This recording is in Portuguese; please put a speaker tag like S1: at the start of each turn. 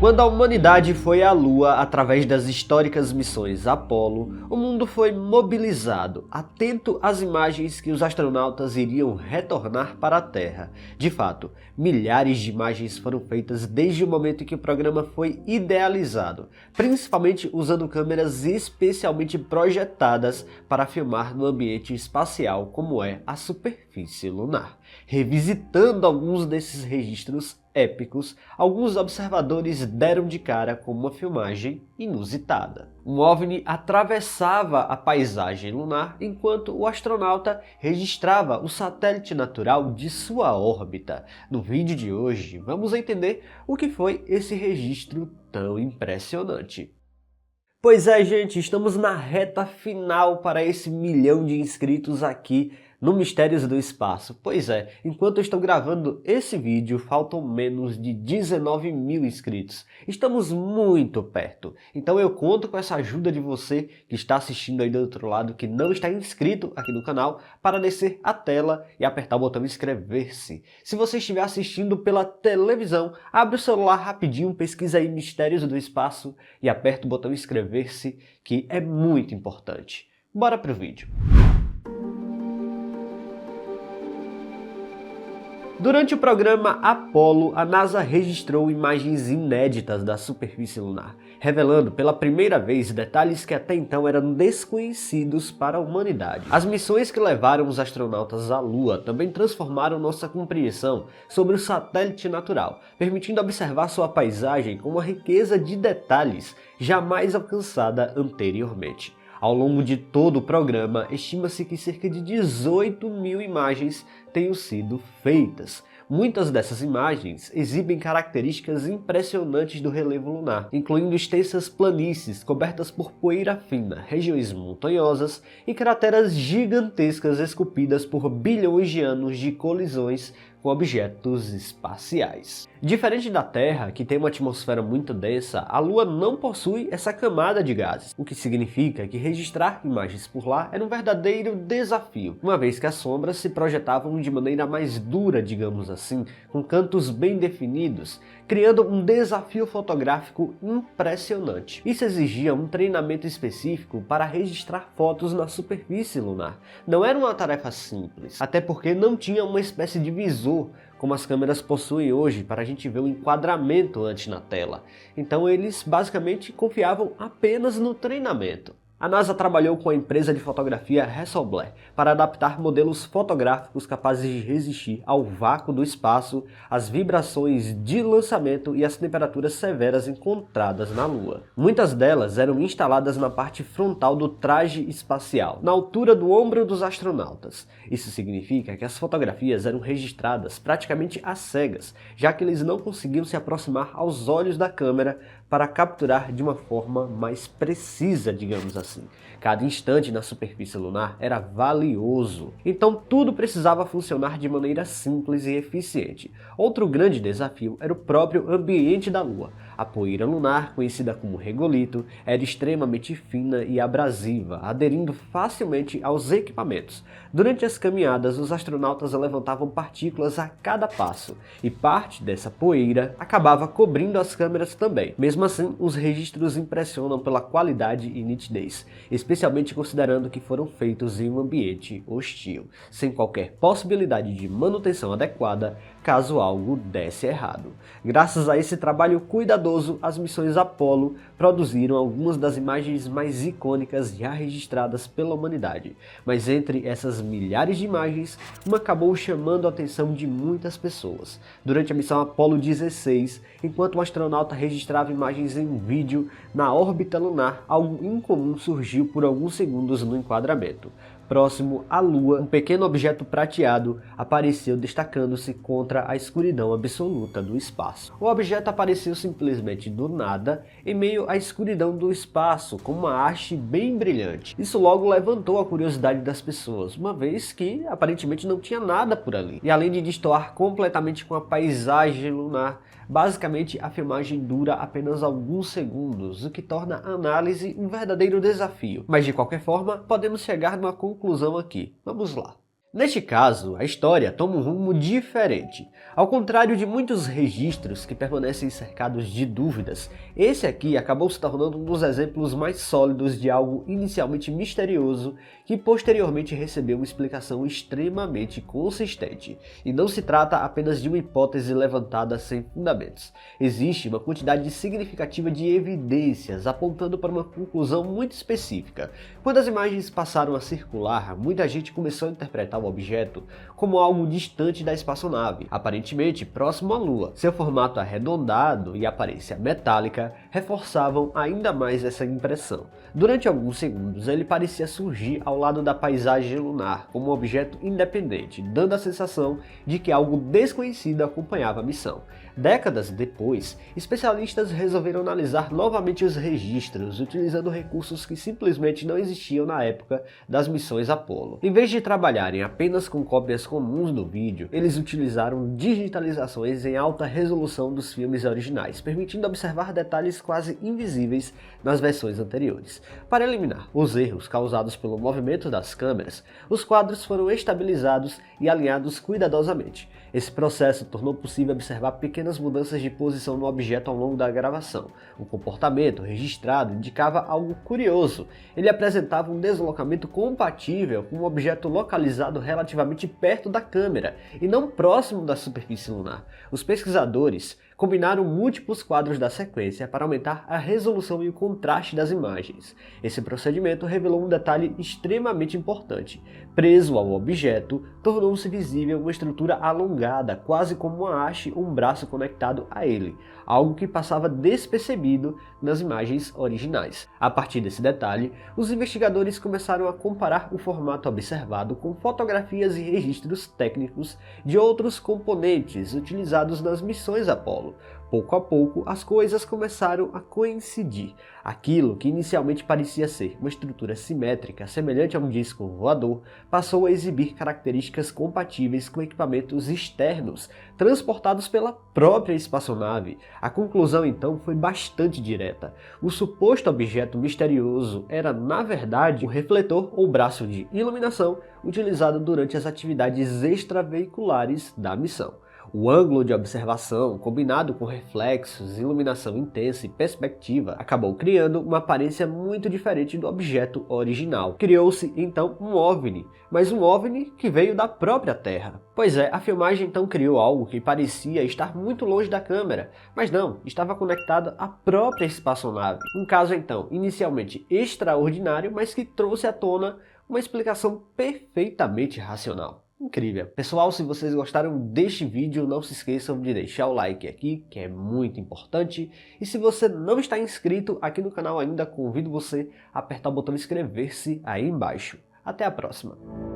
S1: Quando a humanidade foi à Lua através das históricas missões Apollo, o mundo foi mobilizado, atento às imagens que os astronautas iriam retornar para a Terra. De fato, milhares de imagens foram feitas desde o momento em que o programa foi idealizado, principalmente usando câmeras especialmente projetadas para filmar no ambiente espacial como é a superfície lunar. Revisitando alguns desses registros épicos, alguns observadores deram de cara com uma filmagem inusitada. Um OVNI atravessava a paisagem lunar enquanto o astronauta registrava o satélite natural de sua órbita. No vídeo de hoje, vamos entender o que foi esse registro tão impressionante. Pois é, gente, estamos na reta final para esse 1 milhão de inscritos aqui no Mistérios do Espaço. Pois é, enquanto eu estou gravando esse vídeo, faltam menos de 19 mil inscritos. Estamos muito perto. Então eu conto com essa ajuda de você que está assistindo aí do outro lado, que não está inscrito aqui no canal, para descer a tela e apertar o botão inscrever-se. Se você estiver assistindo pela televisão, abre o celular rapidinho, pesquisa aí Mistérios do Espaço e aperta o botão inscrever-se, que é muito importante. Bora pro vídeo. Durante o programa Apollo, a NASA registrou imagens inéditas da superfície lunar, revelando pela primeira vez detalhes que até então eram desconhecidos para a humanidade. As missões que levaram os astronautas à Lua também transformaram nossa compreensão sobre o satélite natural, permitindo observar sua paisagem com uma riqueza de detalhes jamais alcançada anteriormente. Ao longo de todo o programa, estima-se que cerca de 18 mil imagens tenham sido feitas. Muitas dessas imagens exibem características impressionantes do relevo lunar, incluindo extensas planícies cobertas por poeira fina, regiões montanhosas e crateras gigantescas esculpidas por bilhões de anos de colisões com objetos espaciais. Diferente da Terra, que tem uma atmosfera muito densa, a Lua não possui essa camada de gases, o que significa que registrar imagens por lá era um verdadeiro desafio, uma vez que as sombras se projetavam de maneira mais dura, digamos assim, com cantos bem definidos, criando um desafio fotográfico impressionante. Isso exigia um treinamento específico para registrar fotos na superfície lunar. Não era uma tarefa simples, até porque não tinha uma espécie de visor como as câmeras possuem hoje para a gente ver o enquadramento antes na tela. Então eles basicamente confiavam apenas no treinamento. A NASA trabalhou com a empresa de fotografia Hasselblad para adaptar modelos fotográficos capazes de resistir ao vácuo do espaço, às vibrações de lançamento e às temperaturas severas encontradas na Lua. Muitas delas eram instaladas na parte frontal do traje espacial, na altura do ombro dos astronautas. Isso significa que as fotografias eram registradas praticamente às cegas, já que eles não conseguiam se aproximar aos olhos da câmera para capturar de uma forma mais precisa, digamos assim. Cada instante na superfície lunar era valioso, então tudo precisava funcionar de maneira simples e eficiente. Outro grande desafio era o próprio ambiente da Lua. A poeira lunar, conhecida como regolito, era extremamente fina e abrasiva, aderindo facilmente aos equipamentos. Durante as caminhadas, os astronautas levantavam partículas a cada passo, e parte dessa poeira acabava cobrindo as câmeras também. Mesmo assim, os registros impressionam pela qualidade e nitidez, especialmente considerando que foram feitos em um ambiente hostil, sem qualquer possibilidade de manutenção adequada caso algo desse errado. Graças a esse trabalho cuidadoso, as missões Apollo produziram algumas das imagens mais icônicas já registradas pela humanidade. Mas entre essas milhares de imagens, uma acabou chamando a atenção de muitas pessoas. Durante a missão Apollo 16, enquanto o astronauta registrava imagens em vídeo na órbita lunar, algo incomum surgiu por alguns segundos no enquadramento. Próximo à Lua, um pequeno objeto prateado apareceu destacando-se contra a escuridão absoluta do espaço. O objeto apareceu simplesmente do nada, em meio à escuridão do espaço, com uma haste bem brilhante. Isso logo levantou a curiosidade das pessoas, uma vez que aparentemente não tinha nada por ali. E além de destoar completamente com a paisagem lunar, basicamente a filmagem dura apenas alguns segundos, o que torna a análise um verdadeiro desafio. Mas de qualquer forma, podemos chegar numa conclusão aqui. Vamos lá. Neste caso, a história toma um rumo diferente. Ao contrário de muitos registros que permanecem cercados de dúvidas, esse aqui acabou se tornando um dos exemplos mais sólidos de algo inicialmente misterioso que posteriormente recebeu uma explicação extremamente consistente. E não se trata apenas de uma hipótese levantada sem fundamentos. Existe uma quantidade significativa de evidências apontando para uma conclusão muito específica. Quando as imagens passaram a circular, muita gente começou a interpretar o objeto como algo distante da espaçonave, aparentemente próximo à Lua. Seu formato arredondado e aparência metálica reforçavam ainda mais essa impressão. Durante alguns segundos, ele parecia surgir ao lado da paisagem lunar, como um objeto independente, dando a sensação de que algo desconhecido acompanhava a missão. Décadas depois, especialistas resolveram analisar novamente os registros, utilizando recursos que simplesmente não existiam na época das missões Apollo. Em vez de trabalharem apenas com cópias comuns do vídeo, eles utilizaram digitalizações em alta resolução dos filmes originais, permitindo observar detalhes quase invisíveis nas versões anteriores. Para eliminar os erros causados pelo movimento das câmeras, os quadros foram estabilizados e alinhados cuidadosamente. Esse processo tornou possível observar pequenas mudanças de posição no objeto ao longo da gravação. O comportamento registrado indicava algo curioso. Ele apresentava um deslocamento compatível com um objeto localizado relativamente perto da câmera e não próximo da superfície lunar. Os pesquisadores combinaram múltiplos quadros da sequência para aumentar a resolução e o contraste das imagens. Esse procedimento revelou um detalhe extremamente importante. Preso ao objeto, tornou-se visível uma estrutura alongada, quase como uma haste ou um braço conectado a ele, algo que passava despercebido nas imagens originais. A partir desse detalhe, os investigadores começaram a comparar o formato observado com fotografias e registros técnicos de outros componentes utilizados nas missões Apollo. Pouco a pouco, as coisas começaram a coincidir. Aquilo que inicialmente parecia ser uma estrutura simétrica, semelhante a um disco voador, passou a exibir características compatíveis com equipamentos externos, transportados pela própria espaçonave. A conclusão, então, foi bastante direta. O suposto objeto misterioso era, na verdade, um refletor ou braço de iluminação utilizado durante as atividades extraveiculares da missão. O ângulo de observação, combinado com reflexos, iluminação intensa e perspectiva, acabou criando uma aparência muito diferente do objeto original. Criou-se então um OVNI, mas um OVNI que veio da própria Terra. Pois é, a filmagem então criou algo que parecia estar muito longe da câmera, mas não, estava conectado à própria espaçonave. Um caso então inicialmente extraordinário, mas que trouxe à tona uma explicação perfeitamente racional. Incrível. Pessoal, se vocês gostaram deste vídeo, não se esqueçam de deixar o like aqui, que é muito importante. E se você não está inscrito aqui no canal ainda, convido você a apertar o botão inscrever-se aí embaixo. Até a próxima.